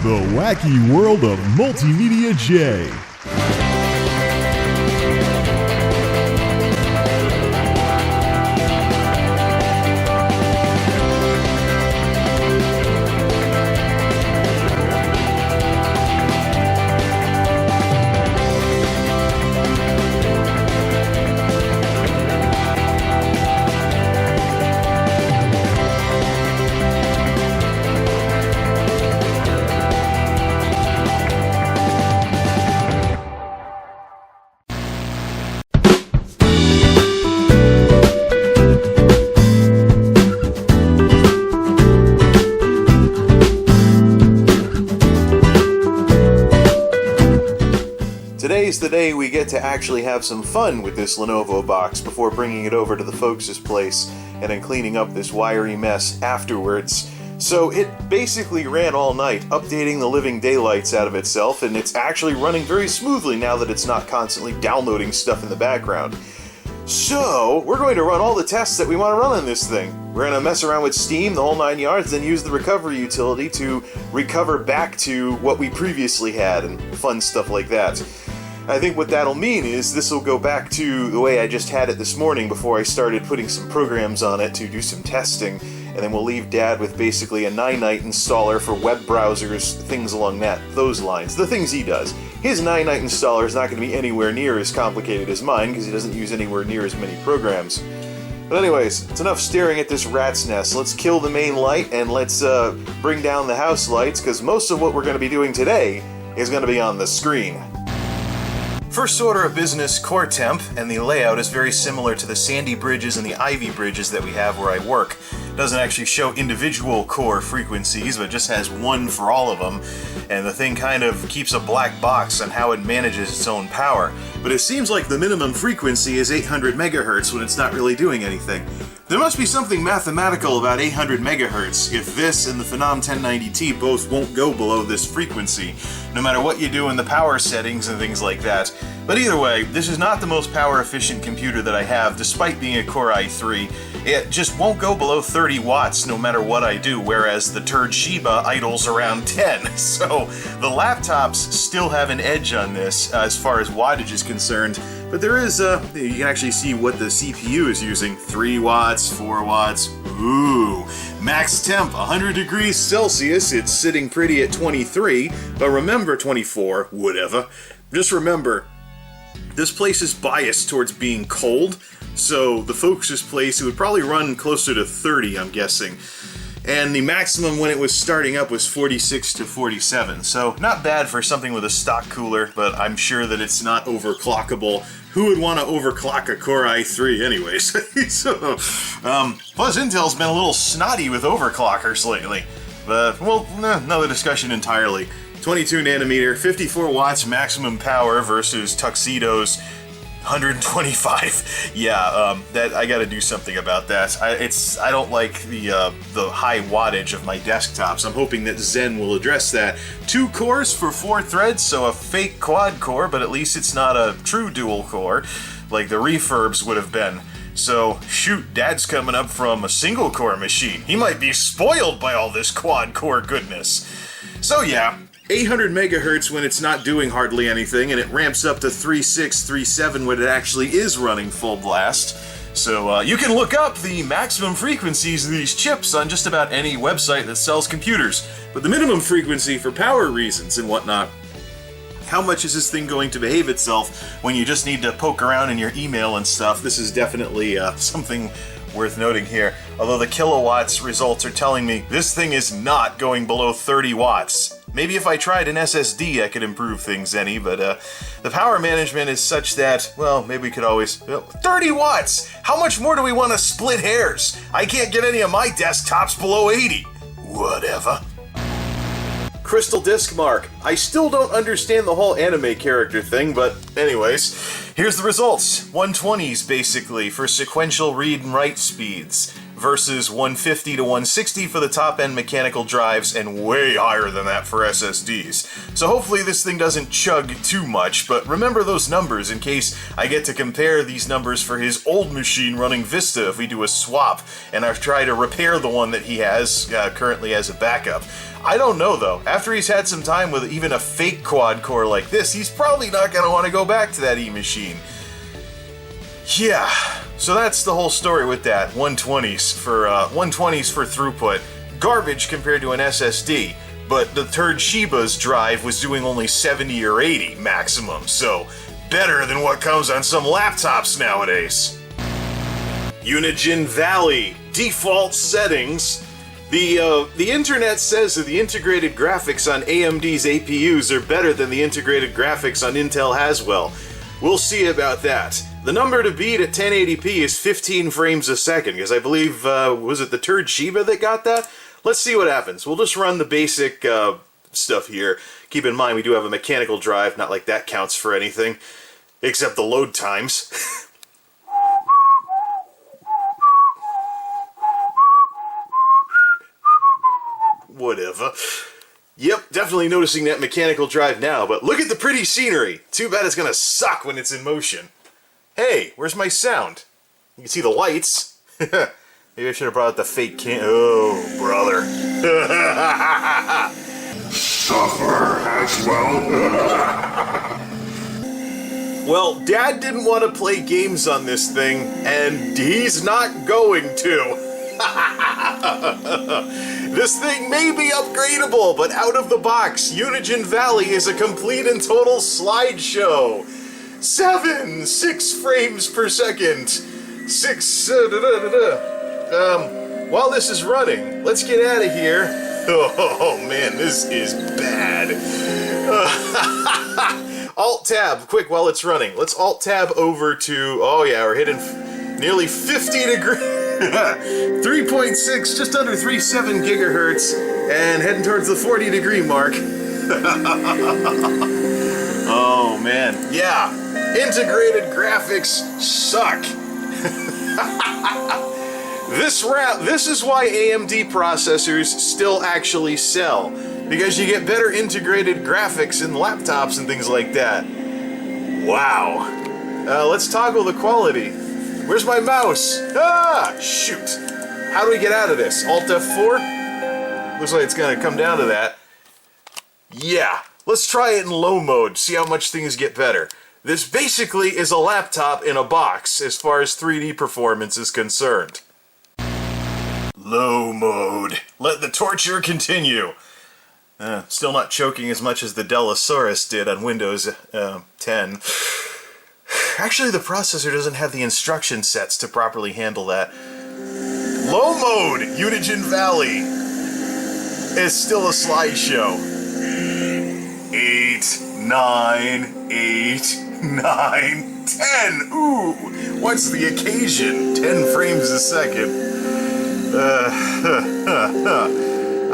The wacky world of MultimediaJay. Today's the day we get to actually have some fun with this Lenovo box before bringing it over to the folks' place and then cleaning up this wiry mess afterwards. So it basically ran all night, updating the living daylights out of itself, and it's actually running very smoothly now that it's not constantly downloading stuff in the background. So we're going to run all the tests that we want to run on this thing. We're going to mess around with Steam, the whole 9 yards, then use the recovery utility to recover back to what we previously had and fun stuff like that. I think what that'll mean is this will go back to the way I just had it this morning before I started putting some programs on it to do some testing, and then we'll leave Dad with basically a 9-night installer for web browsers, things along those lines, the things he does. His 9-night installer is not going to be anywhere near as complicated as mine because he doesn't use anywhere near as many programs. But anyways, it's enough staring at this rat's nest. Let's kill the main light and let's bring down the house lights, because most of what we're going to be doing today is going to be on the screen. First order of business, core temp, and the layout is very similar to the sandy bridges and the ivy bridges that we have where I work. It doesn't actually show individual core frequencies, but just has one for all of them, and the thing kind of keeps a black box on how it manages its own power. But it seems like the minimum frequency is 800 megahertz when it's not really doing anything. There must be something mathematical about 800 megahertz if this and the Phenom 1090T both won't go below this frequency, no matter what you do in the power settings and things like that. But either way, this is not the most power efficient computer that I have, despite being a Core i3. It just won't go below 30 watts no matter what I do, whereas the turd Shiba idles around 10. So the laptops still have an edge on this as far as wattage is concerned. But there is, you can actually see what the CPU is using. 3 watts, 4 watts, ooh. Max temp, 100 degrees Celsius, it's sitting pretty at 23, but remember 24, whatever. Just remember, this place is biased towards being cold, so the folks' place, it would probably run closer to 30, I'm guessing. And the maximum when it was starting up was 46 to 47, so not bad for something with a stock cooler, but I'm sure that it's not overclockable. Who would want to overclock a Core i3 anyways? Plus Intel's been a little snotty with overclockers lately. But, well, another discussion entirely. 22 nanometer, 54 watts maximum power versus Tuxedo's 125. Yeah, that I got to do something about that. I don't like the high wattage of my desktops. I'm hoping that Zen will address that. 2 cores for 4 threads, so a fake quad core, but at least it's not a true dual core like the refurbs would have been. So, shoot, Dad's coming up from a single core machine. He might be spoiled by all this quad core goodness. So yeah, 800 megahertz when it's not doing hardly anything, and it ramps up to 3.6, 3.7 when it actually is running full blast. So you can look up the maximum frequencies of these chips on just about any website that sells computers. But the minimum frequency for power reasons and whatnot, how much is this thing going to behave itself when you just need to poke around in your email and stuff? This is definitely something worth noting here. Although the kilowatts results are telling me this thing is not going below 30 watts. Maybe if I tried an SSD I could improve things any, but the power management is such that, well, maybe we could always... 30 watts! How much more do we want to split hairs? I can't get any of my desktops below 80. Whatever. Crystal Disc Mark. I still don't understand the whole anime character thing, but anyways, here's the results. 120s basically for sequential read and write speeds versus 150 to 160 for the top-end mechanical drives, and way higher than that for SSDs. So hopefully this thing doesn't chug too much, but remember those numbers in case I get to compare these numbers for his old machine running Vista if we do a swap, and I try to repair the one that he has currently as a backup. I don't know though. After he's had some time with even a fake quad core like this, he's probably not going to want to go back to that E-machine. Yeah, so that's the whole story with that. 120s for throughput. Garbage compared to an SSD, but the turd Shiba's drive was doing only 70 or 80 maximum, so better than what comes on some laptops nowadays. Unigine Valley, default settings. The internet says that the integrated graphics on AMD's APUs are better than the integrated graphics on Intel Haswell. We'll see about that. The number to beat at 1080p is 15 frames a second, because I believe, was it the turd Shiba that got that? Let's see what happens. We'll just run the basic stuff here. Keep in mind we do have a mechanical drive, not like that counts for anything, except the load times. Whatever. Yep, definitely noticing that mechanical drive now, but look at the pretty scenery. Too bad it's gonna suck when it's in motion. Hey, where's my sound? You can see the lights. Maybe I should have brought out the fake can. Oh, brother. Suffer, Haswell. Well, Dad didn't want to play games on this thing, and he's not going to. This thing may be upgradable, but out of the box, Unigine Valley is a complete and total slideshow. 6 frames per second. 6. While this is running, let's get out of here. Oh man, this is bad. Alt-tab, quick, while it's running. Let's Alt-tab over to, oh yeah, we're hitting nearly 50 degrees. 3.6, just under 3.7 gigahertz, and heading towards the 40 degree mark. Oh man, yeah, integrated graphics suck. This is why AMD processors still actually sell, because you get better integrated graphics in laptops and things like that. Wow. Let's toggle the quality. Where's my mouse? Ah, shoot. How do we get out of this? Alt F4? Looks like it's gonna come down to that. Yeah, let's try it in low mode, see how much things get better. This basically is a laptop in a box as far as 3D performance is concerned. Low mode. Let the torture continue. Still not choking as much as the Delosaurus did on Windows 10. Actually, the processor doesn't have the instruction sets to properly handle that. Low mode, Unigine Valley, is still a slideshow. 8, 9, 8, 9, 10. Ooh, what's the occasion? 10 frames a second.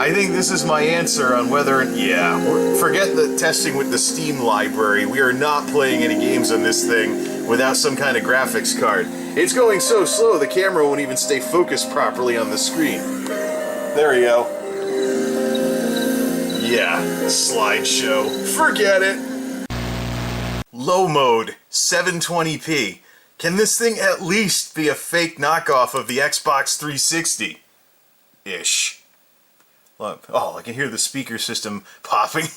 I think this is my answer on whether, yeah, forget the testing with the Steam library. We are not playing any games on this thing without some kind of graphics card. It's going so slow the camera won't even stay focused properly on the screen. There we go. Yeah, slideshow. Forget it. Low mode, 720p. Can this thing at least be a fake knockoff of the Xbox 360-ish? Look, oh, I can hear the speaker system popping.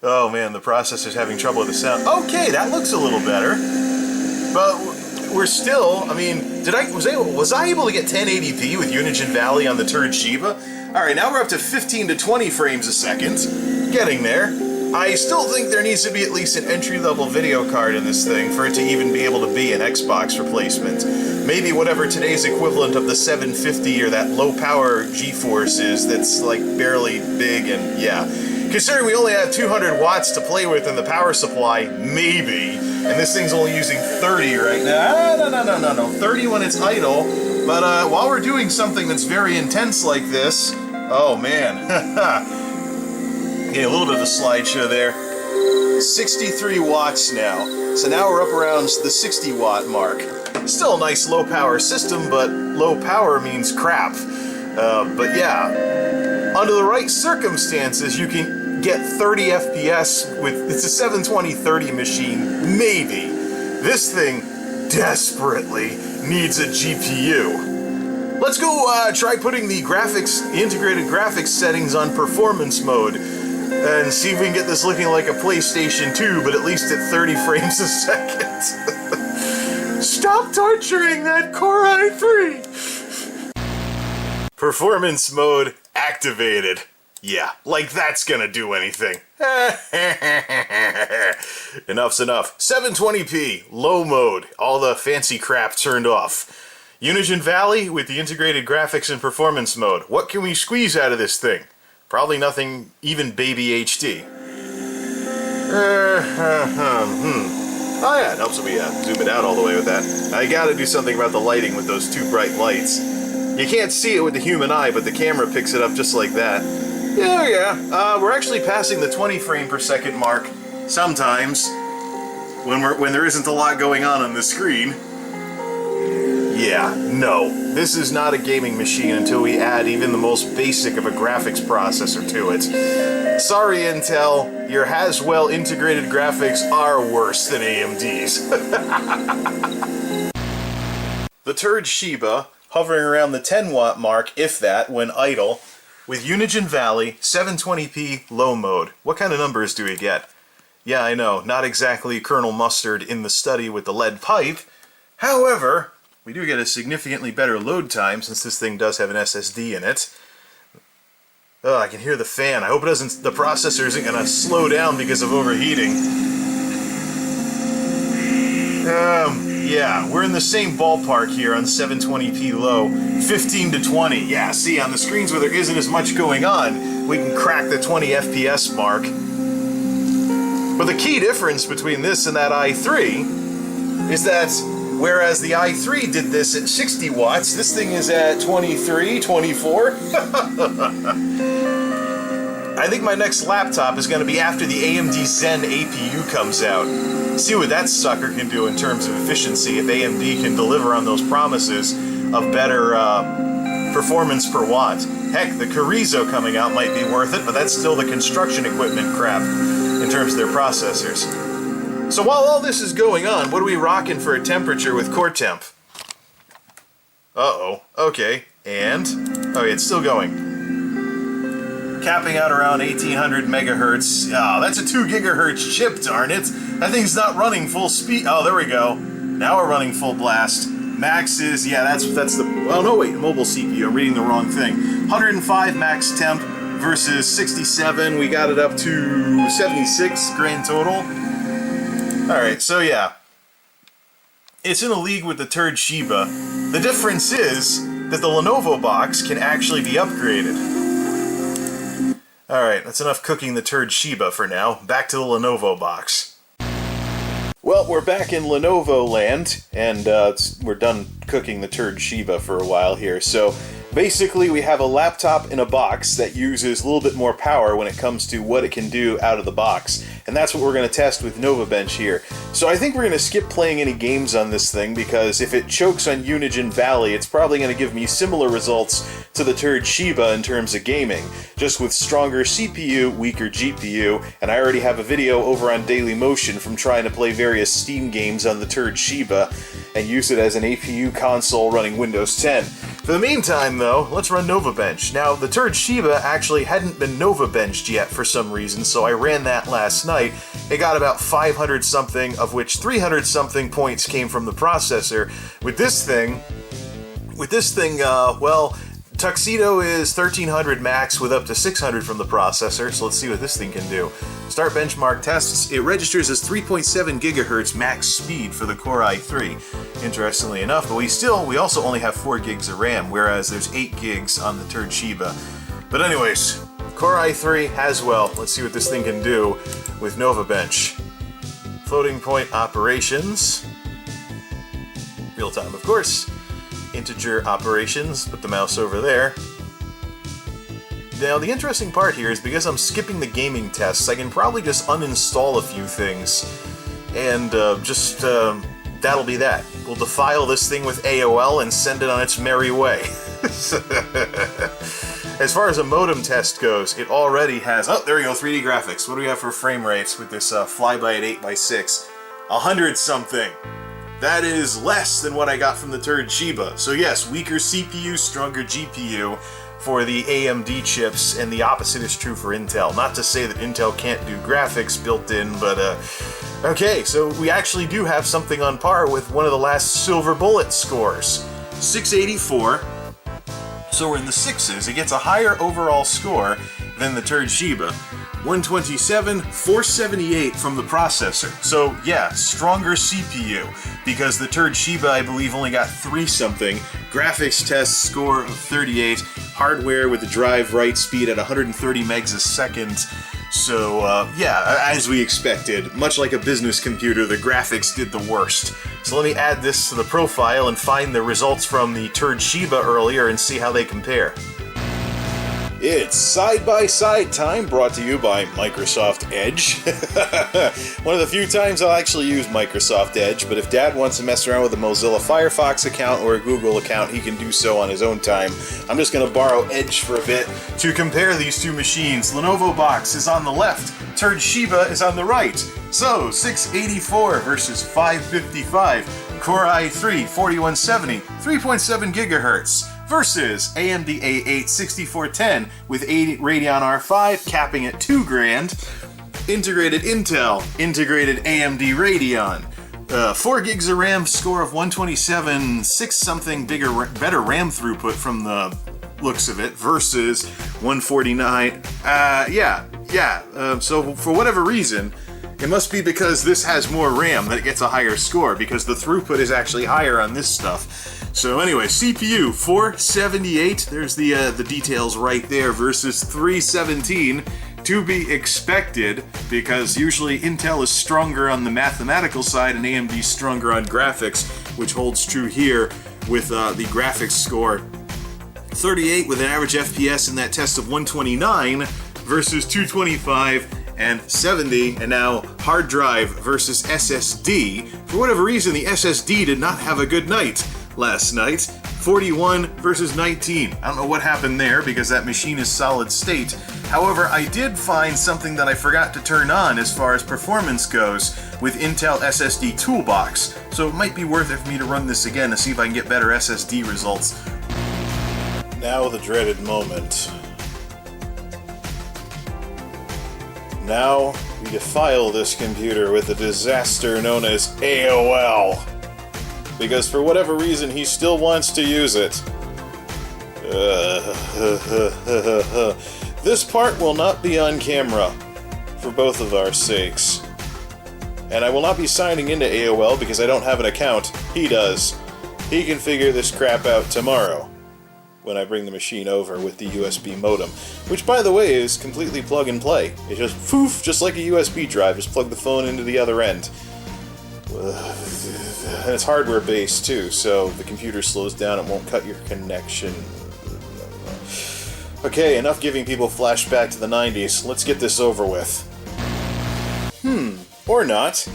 Oh man, the processor's having trouble with the sound. Okay, that looks a little better. But we're still, I mean, was I able to get 1080p with Unigine Valley on the turd Shiba? Alright, now we're up to 15 to 20 frames a second. Getting there. I still think there needs to be at least an entry-level video card in this thing for it to even be able to be an Xbox replacement. Maybe whatever today's equivalent of the 750 or that low-power GeForce is that's like barely big and yeah. Considering we only have 200 watts to play with in the power supply, maybe, and this thing's only using 30 right now. No, 30 when it's idle, but while we're doing something that's very intense like this, oh man, okay, a little bit of a slideshow there. 63 watts now. So now we're up around the 60 watt mark. Still a nice low-power system, but low power means crap. But yeah, under the right circumstances, you can get 30 FPS with... It's a 720-30 machine, maybe. This thing desperately needs a GPU. Let's go try putting the integrated graphics settings on performance mode and see if we can get this looking like a PlayStation 2, but at least at 30 frames a second. Stop torturing that Core i3! Performance mode activated. Yeah, like that's gonna do anything. Enough's enough. 720p, low mode, all the fancy crap turned off. Unigine Valley with the integrated graphics and performance mode. What can we squeeze out of this thing? Probably nothing, even baby HD. Oh yeah, it helps if we zoom it out all the way with that. I gotta do something about the lighting with those two bright lights. You can't see it with the human eye, but the camera picks it up just like that. Yeah. We're actually passing the 20 frame per second mark sometimes when there isn't a lot going on the screen. Yeah, no. This is not a gaming machine until we add even the most basic of a graphics processor to it. Sorry, Intel, your Haswell integrated graphics are worse than AMD's. The turd Shiba, hovering around the 10 watt mark, if that, when idle, with Unigine Valley, 720p low mode. What kind of numbers do we get? Yeah, I know, not exactly Colonel Mustard in the study with the lead pipe. However, we do get a significantly better load time since this thing does have an SSD in it. Oh, I can hear the fan. I hope the processor isn't going to slow down because of overheating. Yeah, we're in the same ballpark here on 720p low. 15 to 20. Yeah, see, on the screens where there isn't as much going on, we can crack the 20 FPS mark. But the key difference between this and that i3 is that whereas the i3 did this at 60 watts, this thing is at 23, 24. I think my next laptop is going to be after the AMD Zen APU comes out. See what that sucker can do in terms of efficiency if AMD can deliver on those promises of better performance per watt. Heck, the Carrizo coming out might be worth it, but that's still the construction equipment crap in terms of their processors. So while all this is going on, what are we rocking for a temperature with core temp? Uh-oh. Okay. And? Oh, it's still going. Capping out around 1800 megahertz. Oh, that's a 2 gigahertz chip, darn it. That thing's not running full speed. Oh, there we go. Now we're running full blast. Max is, yeah, that's the, oh no, wait, mobile CPU. I'm reading the wrong thing. 105 max temp versus 67. We got it up to 76 grand total. Alright, so yeah. It's in a league with the turd Shiba. The difference is that the Lenovo box can actually be upgraded. Alright, that's enough cooking the turd Shiba for now. Back to the Lenovo box. Well, we're back in Lenovo land, and we're done cooking the turd Shiba for a while here. So basically, we have a laptop in a box that uses a little bit more power when it comes to what it can do out of the box. And that's what we're going to test with NovaBench here. So I think we're going to skip playing any games on this thing, because if it chokes on Unigine Valley, it's probably going to give me similar results to the turd Shiba in terms of gaming, just with stronger CPU, weaker GPU, and I already have a video over on Dailymotion from trying to play various Steam games on the turd Shiba and use it as an APU console running Windows 10. For the meantime, though, let's run NovaBench. Now, the turd Shiba actually hadn't been NovaBenched yet for some reason, so I ran that last night. It got about 500-something, of which 300-something points came from the processor. With this thing, well, Tuxedo is 1300 max with up to 600 from the processor, so let's see what this thing can do. Start benchmark tests. It registers as 3.7 gigahertz max speed for the Core i3, interestingly enough, but we also only have 4 gigs of RAM, whereas there's 8 gigs on the turd Shiba. But anyways, Core i3 Haswell. Let's see what this thing can do with NovaBench. Floating point operations. Real time, of course. Integer operations, put the mouse over there. Now, the interesting part here is because I'm skipping the gaming tests, I can probably just uninstall a few things and just that'll be that. We'll defile this thing with AOL and send it on its merry way. As far as a modem test goes, it already has... Oh, there we go, 3D graphics. What do we have for frame rates with this flyby at 8x6? 100-something. That is less than what I got from the turd Shiba. So yes, weaker CPU, stronger GPU for the AMD chips, and the opposite is true for Intel. Not to say that Intel can't do graphics built in, but okay, so we actually do have something on par with one of the last silver bullet scores. 684. So we're in the 6s. It gets a higher overall score than the turd Shiba. 127, 478 from the processor. So yeah, stronger CPU, because the turd Shiba, I believe, only got 3-something. Graphics test score of 38. Hardware with the drive write speed at 130 megs a second. So yeah, as we expected, much like a business computer, the graphics did the worst. So let me add this to the profile and find the results from the turd Shiba earlier and see how they compare. It's side-by-side time, brought to you by Microsoft Edge. One of the few times I'll actually use Microsoft Edge, but if Dad wants to mess around with a Mozilla Firefox account or a Google account, he can do so on his own time. I'm just going to borrow Edge for a bit to compare these two machines. Lenovo box is on the left, turd Shiba is on the right. So, 684 versus 555, Core i3 4170, 3.7 gigahertz. Versus AMD A8 6410 with 8 Radeon R5 capping at $2,000. Integrated Intel, integrated AMD Radeon. 4 gigs of RAM, score of 127, 6-something better RAM throughput from the looks of it, versus 149. So for whatever reason, it must be because this has more RAM that it gets a higher score, because the throughput is actually higher on this stuff. So anyway, CPU 478, there's the details right there, versus 317, to be expected, because usually Intel is stronger on the mathematical side and AMD stronger on graphics, which holds true here with the graphics score. 38 with an average FPS in that test of 129 versus 225 and 70, and now hard drive versus SSD. For whatever reason, the SSD did not have a good night last night. 41 versus 19. I don't know what happened there, because that machine is solid state. However, I did find something that I forgot to turn on as far as performance goes with Intel SSD Toolbox. So it might be worth it for me to run this again to see if I can get better SSD results. Now the dreaded moment. Now we defile this computer with a disaster known as AOL. Because for whatever reason, he still wants to use it. This part will not be on camera, for both of our sakes. And I will not be signing into AOL because I don't have an account. He does. He can figure this crap out tomorrow, when I bring the machine over with the USB modem. Which, by the way, is completely plug and play. It's just poof, just like a USB drive, just plug the phone into the other end. And it's hardware based too, so the computer slows down, it won't cut your connection. Okay, enough giving people flashback to the 90s. Let's get this over with. Or not.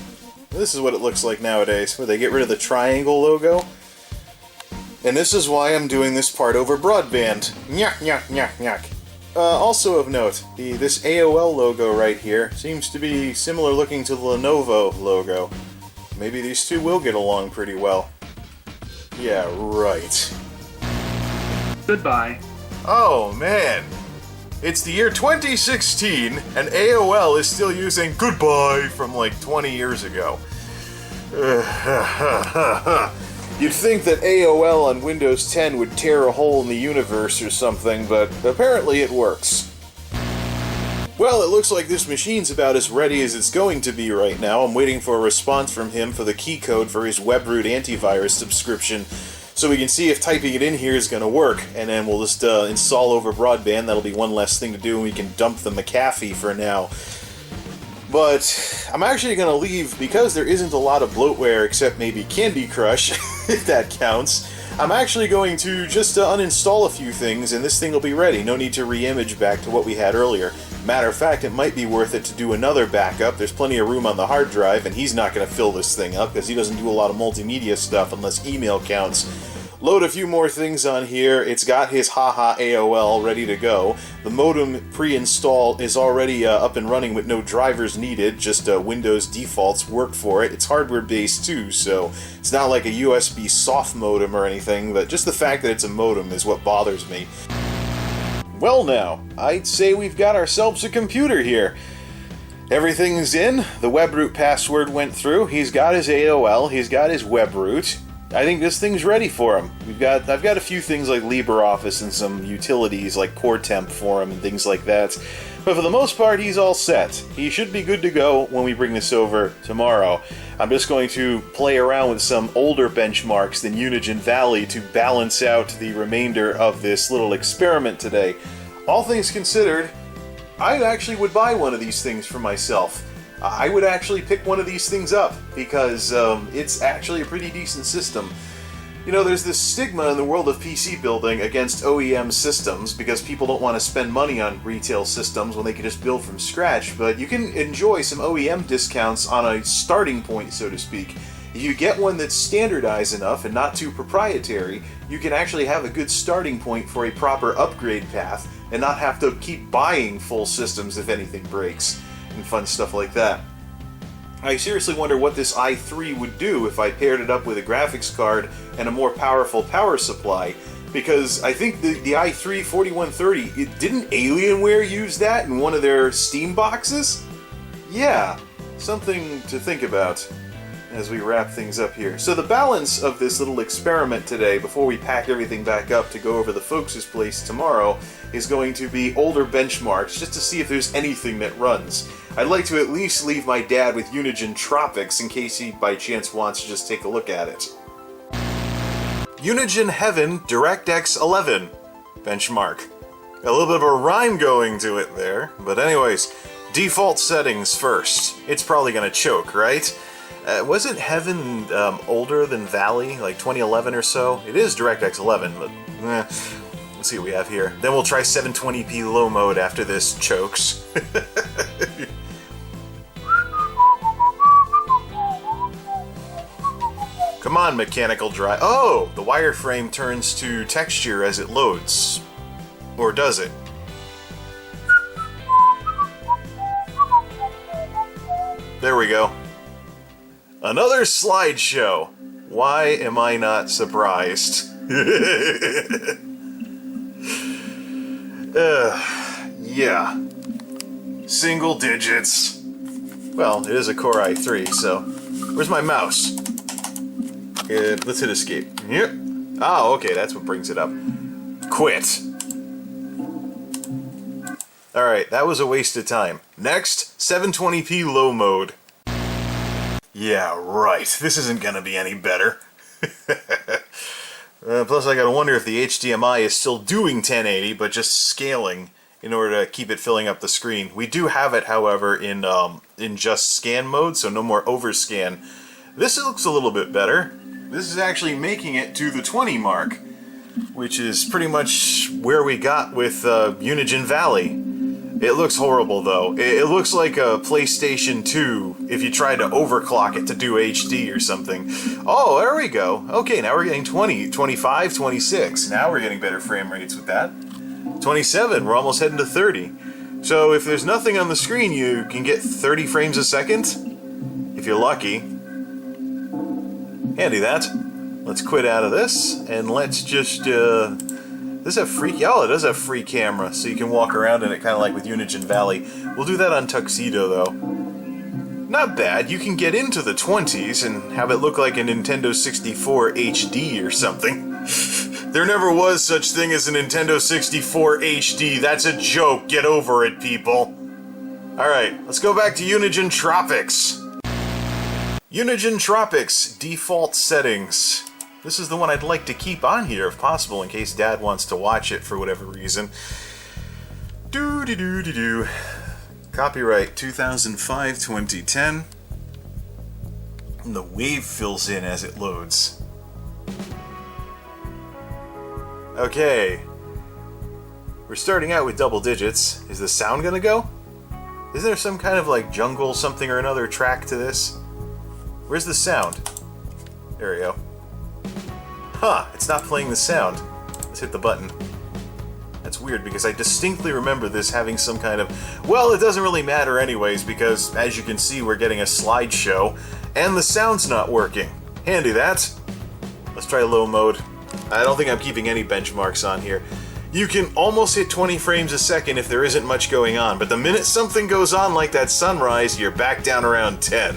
This is what it looks like nowadays, where they get rid of the triangle logo. And this is why I'm doing this part over broadband. Nyak, nyak, nyak, nyak. Also of note, this AOL logo right here seems to be similar looking to the Lenovo logo. Maybe these two will get along pretty well. Yeah, right. Goodbye. Oh, man. It's the year 2016, and AOL is still using goodbye from like 20 years ago. You'd think that AOL on Windows 10 would tear a hole in the universe or something, but apparently it works. Well, it looks like this machine's about as ready as it's going to be right now. I'm waiting for a response from him for the key code for his WebRoot antivirus subscription, so we can see if typing it in here is going to work, and then we'll just install over broadband. That'll be one less thing to do, and we can dump the McAfee for now. But I'm actually going to leave, because there isn't a lot of bloatware except maybe Candy Crush, if that counts. I'm actually going to just uninstall a few things, and this thing will be ready. No need to re-image back to what we had earlier. Matter of fact, it might be worth it to do another backup. There's plenty of room on the hard drive, and he's not going to fill this thing up because he doesn't do a lot of multimedia stuff unless email counts. Load a few more things on here. It's got his haha AOL ready to go. The modem pre-install is already up and running with no drivers needed, just Windows defaults work for it. It's hardware based too, so it's not like a USB soft modem or anything, but just the fact that it's a modem is what bothers me. Well now, I'd say we've got ourselves a computer here. Everything's in, the web root password went through, he's got his AOL, he's got his web root. I think this thing's ready for him. I've got a few things like LibreOffice and some utilities like CoreTemp for him and things like that. But for the most part, he's all set. He should be good to go when we bring this over tomorrow. I'm just going to play around with some older benchmarks than Unigine Valley to balance out the remainder of this little experiment today. All things considered, I actually would buy one of these things for myself. I would actually pick one of these things up because it's actually a pretty decent system. You know, there's this stigma in the world of PC building against OEM systems because people don't want to spend money on retail systems when they can just build from scratch, but you can enjoy some OEM discounts on a starting point, so to speak. If you get one that's standardized enough and not too proprietary, you can actually have a good starting point for a proper upgrade path and not have to keep buying full systems if anything breaks. And fun stuff like that. I seriously wonder what this i3 would do if I paired it up with a graphics card and a more powerful power supply, because I think the i3 4130, didn't Alienware use that in one of their Steam boxes? Yeah, something to think about as we wrap things up here. So the balance of this little experiment today, before we pack everything back up to go over the folks' place tomorrow, is going to be older benchmarks, just to see if there's anything that runs. I'd like to at least leave my dad with Unigine Tropics in case he by chance wants to just take a look at it. Unigine Heaven DirectX 11 benchmark. A little bit of a rhyme going to it there, but anyways, default settings first. It's probably gonna choke, right? Wasn't Heaven older than Valley, like 2011 or so? It is DirectX 11, but let's see what we have here. Then we'll try 720p low mode after this chokes. Come on, mechanical drive. Oh, the wireframe turns to texture as it loads. Or does it? There we go. Another slideshow. Why am I not surprised? Yeah. Single digits. Well, it is a Core i3, so... Where's my mouse? Let's hit escape. Yep. Oh, okay, that's what brings it up. Quit. Alright, that was a waste of time. Next, 720p low mode. Yeah, right. This isn't gonna be any better. Plus, I gotta wonder if the HDMI is still doing 1080, but just scaling in order to keep it filling up the screen. We do have it, however, in just scan mode, so no more overscan. This looks a little bit better. This is actually making it to the 20 mark, which is pretty much where we got with Unigine Valley. It looks horrible, though. It looks like a PlayStation 2 if you tried to overclock it to do HD or something. Oh, there we go. Okay, now we're getting 20, 25, 26. Now we're getting better frame rates with that. 27, we're almost heading to 30. So if there's nothing on the screen, you can get 30 frames a second, if you're lucky. Handy that. Let's quit out of this, and let's just, does it have free? Oh, it does have free camera, so you can walk around in it kind of like with Unigine Valley. We'll do that on Tuxedo, though. Not bad. You can get into the 20s and have it look like a Nintendo 64 HD or something. There never was such thing as a Nintendo 64 HD. That's a joke. Get over it, people. Alright, let's go back to Unigine Tropics. Unigine Tropics, default settings. This is the one I'd like to keep on here if possible in case Dad wants to watch it for whatever reason. Doo-dee-doo-dee-doo. Copyright 2005-2010. And the wave fills in as it loads. Okay. We're starting out with double digits. Is the sound gonna go? Isn't there some kind of like jungle something or another track to this? Where's the sound? There we go. Huh, it's not playing the sound. Let's hit the button. That's weird because I distinctly remember this having some kind of... Well, it doesn't really matter anyways because, as you can see, we're getting a slideshow and the sound's not working. Handy that. Let's try low mode. I don't think I'm keeping any benchmarks on here. You can almost hit 20 frames a second if there isn't much going on, but the minute something goes on like that sunrise, you're back down around 10.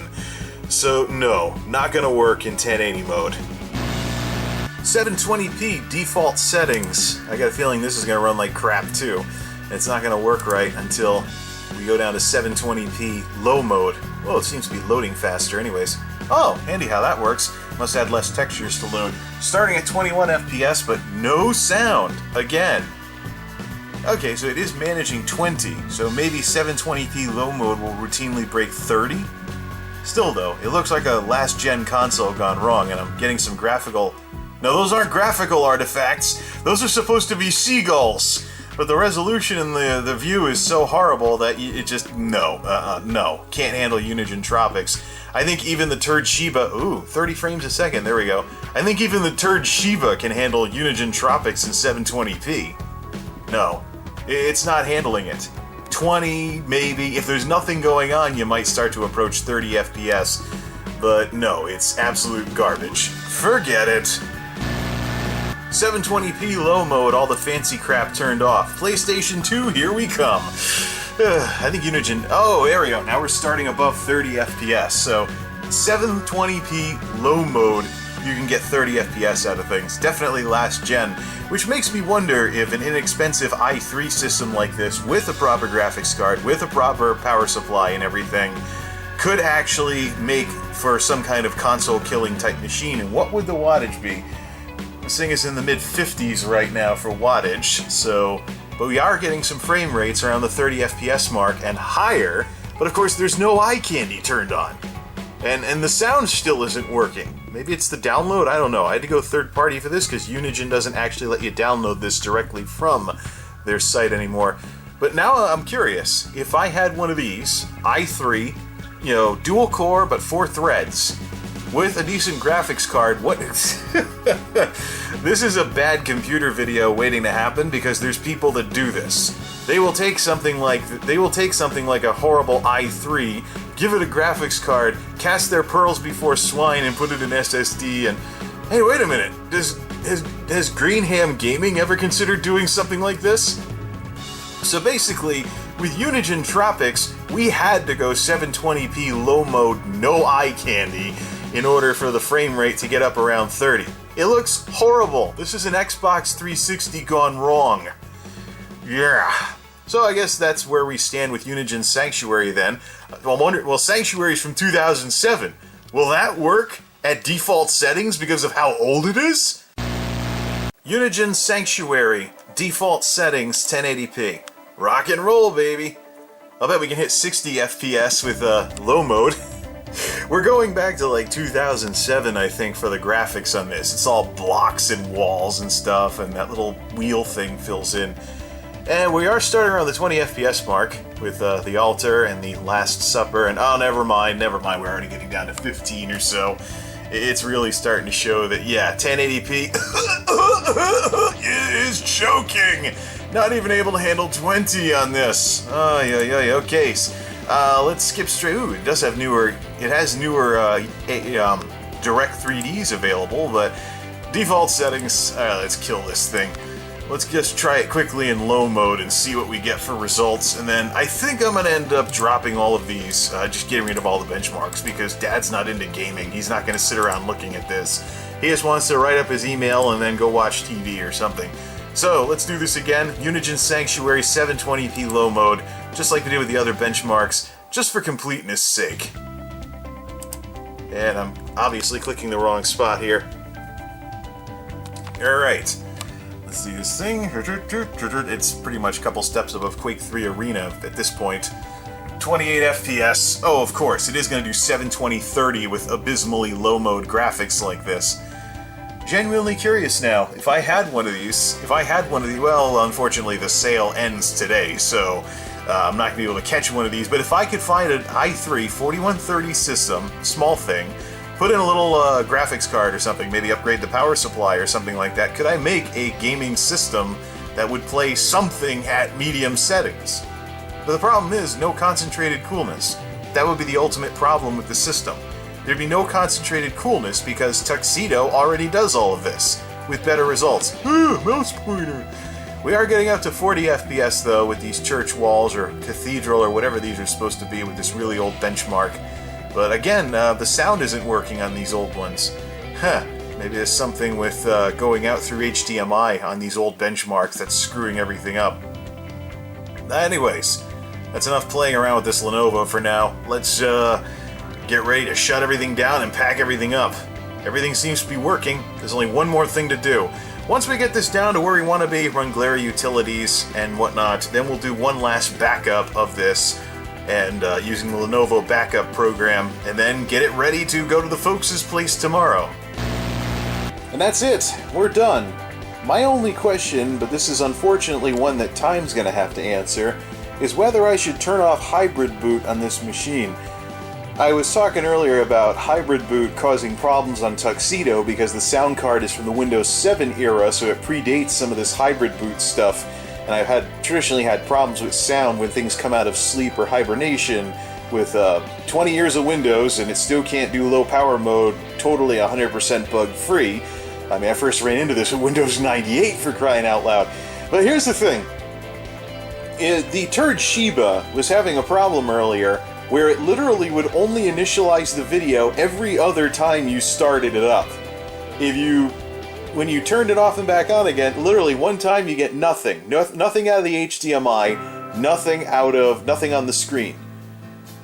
So no, not gonna work in 1080 mode. 720p default settings. I got a feeling this is gonna run like crap too. It's not gonna work right until we go down to 720p low mode. Well, it seems to be loading faster anyways. Oh, handy how that works. Must add less textures to load. Starting at 21 FPS, but no sound again. Okay, so it is managing 20, so maybe 720p low mode will routinely break 30? Still though, it looks like a last-gen console gone wrong, and I'm getting some graphical... No, those aren't graphical artifacts. Those are supposed to be seagulls. But the resolution in the view is so horrible that it just... No. Can't handle Unigine Tropics. I think even the turd Shiba... Ooh, 30 frames a second, there we go. I think even the turd Shiba can handle Unigine Tropics in 720p. No, it's not handling it. 20, maybe. If there's nothing going on, you might start to approach 30 FPS. But no, it's absolute garbage. Forget it. 720p low mode, all the fancy crap turned off. PlayStation 2, here we come. I think Unigine... Oh, there we go. Now we're starting above 30 FPS. So 720p low mode, you can get 30 FPS out of things. Definitely last gen. Which makes me wonder if an inexpensive i3 system like this, with a proper graphics card, with a proper power supply and everything, could actually make for some kind of console-killing type machine. And what would the wattage be? This thing is in the mid-50s right now for wattage, so... But we are getting some frame rates around the 30 FPS mark and higher, but of course there's no eye candy turned on. And the sound still isn't working. Maybe it's the download? I don't know. I had to go third party for this because Unigine doesn't actually let you download this directly from their site anymore. But now I'm curious. If I had one of these, i3, you know, dual core but 4 threads, with a decent graphics card, what... This is a bad computer video waiting to happen because there's people that do this. They will take something like a horrible i3, give it a graphics card, cast their pearls before swine, and put it in SSD. And hey, wait a minute, has Greenham Gaming ever considered doing something like this? So basically, with Unigine Tropics, we had to go 720p low mode, no eye candy, in order for the frame rate to get up around 30. It looks horrible. This is an Xbox 360 gone wrong. Yeah. So I guess that's where we stand with Unigine Sanctuary then. Well, Sanctuary's from 2007. Will that work at default settings because of how old it is? Unigine Sanctuary, default settings, 1080p. Rock and roll, baby. I'll bet we can hit 60 FPS with low mode. We're going back to like 2007, I think, for the graphics on this. It's all blocks and walls and stuff, and that little wheel thing fills in. And we are starting around the 20 FPS mark with the altar and the Last Supper, and oh, never mind, we're already getting down to 15 or so. It's really starting to show that, yeah, 1080p is choking! Not even able to handle 20 on this. Oh, yeah, okay. Let's skip straight. Ooh, it does have newer... It has newer direct 3Ds available, but default settings... let's kill this thing. Let's just try it quickly in low mode and see what we get for results, and then I think I'm going to end up dropping all of these, just getting rid of all the benchmarks, because Dad's not into gaming. He's not going to sit around looking at this. He just wants to write up his email and then go watch TV or something. So, let's do this again. Unigine Sanctuary 720p low mode, just like we did with the other benchmarks, just for completeness' sake. And I'm obviously clicking the wrong spot here. Alright. Let's do this thing. It's pretty much a couple steps above Quake 3 Arena at this point. 28 FPS. Oh, of course, it is going to do 720-30 with abysmally low-mode graphics like this. Genuinely curious now. If I had one of these, well, unfortunately the sale ends today, so I'm not going to be able to catch one of these, but if I could find an i3 4130 system, small thing, put in a little graphics card or something, maybe upgrade the power supply or something like that, could I make a gaming system that would play something at medium settings? But the problem is no concentrated coolness. That would be the ultimate problem with the system. There'd be no concentrated coolness because Tuxedo already does all of this, with better results. Mouse pointer! We are getting up to 40 FPS though with these church walls or cathedral or whatever these are supposed to be with this really old benchmark. But again, the sound isn't working on these old ones. Maybe there's something with going out through HDMI on these old benchmarks that's screwing everything up. Anyways, that's enough playing around with this Lenovo for now. Let's get ready to shut everything down and pack everything up. Everything seems to be working. There's only one more thing to do. Once we get this down to where we want to be, run Glare utilities and whatnot, then we'll do one last backup of this and using the Lenovo backup program, and then get it ready to go to the folks' place tomorrow. And that's it. We're done. My only question, but this is unfortunately one that time's going to have to answer, is whether I should turn off hybrid boot on this machine. I was talking earlier about hybrid boot causing problems on Tuxedo because the sound card is from the Windows 7 era, so it predates some of this hybrid boot stuff. And I've traditionally had problems with sound when things come out of sleep or hibernation with 20 years of Windows, and it still can't do low power mode totally 100% bug free. I mean, I first ran into this with Windows 98 for crying out loud. But here's the thing. The turd Shiba was having a problem earlier where it literally would only initialize the video every other time you started it up. When you turned it off and back on again, literally one time you get nothing. Nothing out of the HDMI, nothing on the screen.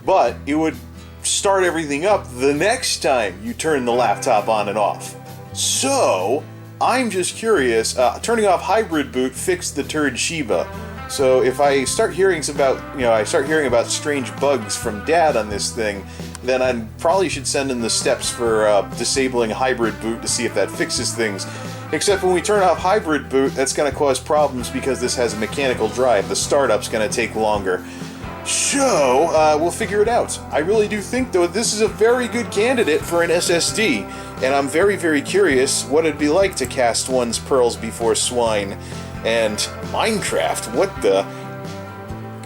But it would start everything up the next time you turn the laptop on and off. So, I'm just curious, turning off hybrid boot fixed the turd Shiba. So if I start hearing about strange bugs from Dad on this thing, then I probably should send in the steps for disabling hybrid boot to see if that fixes things. Except when we turn off hybrid boot, that's going to cause problems because this has a mechanical drive. The startup's going to take longer. So, we'll figure it out. I really do think, though, this is a very good candidate for an SSD, and I'm very, very curious what it'd be like to cast one's pearls before swine. And Minecraft,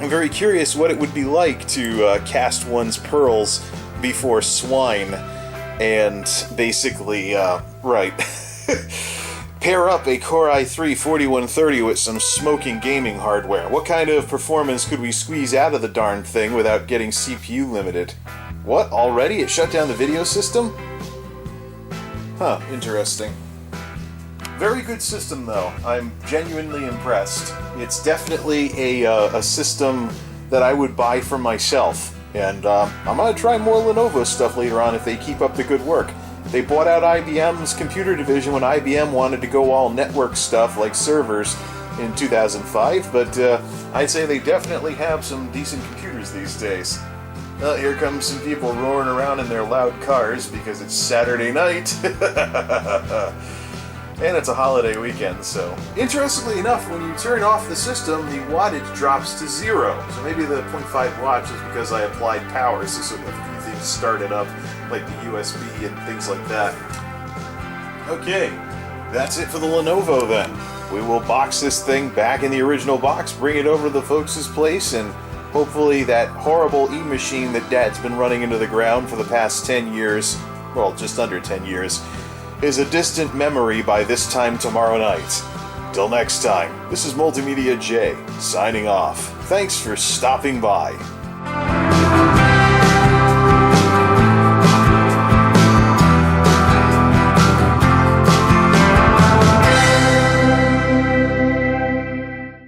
I'm very curious what it would be like to cast one's pearls before swine and basically, pair up a Core i3 4130 with some smoking gaming hardware. What kind of performance could we squeeze out of the darn thing without getting CPU limited? What, already? It shut down the video system? Huh, interesting. Very good system, though. I'm genuinely impressed. It's definitely a system that I would buy for myself. And I'm going to try more Lenovo stuff later on if they keep up the good work. They bought out IBM's computer division when IBM wanted to go all network stuff like servers in 2005, but I'd say they definitely have some decent computers these days. Here comes some people roaring around in their loud cars because it's Saturday night. And it's a holiday weekend, so... Interestingly enough, when you turn off the system, the wattage drops to 0. So maybe the 0.5 watts is because I applied power, so a few things started up, like the USB and things like that. Okay, that's it for the Lenovo then. We will box this thing back in the original box, bring it over to the folks' place, and hopefully that horrible E-machine that Dad's been running into the ground for the past 10 years, well, just under 10 years, is a distant memory by this time tomorrow night. Till next time, this is MultimediaJay, signing off. Thanks for stopping by.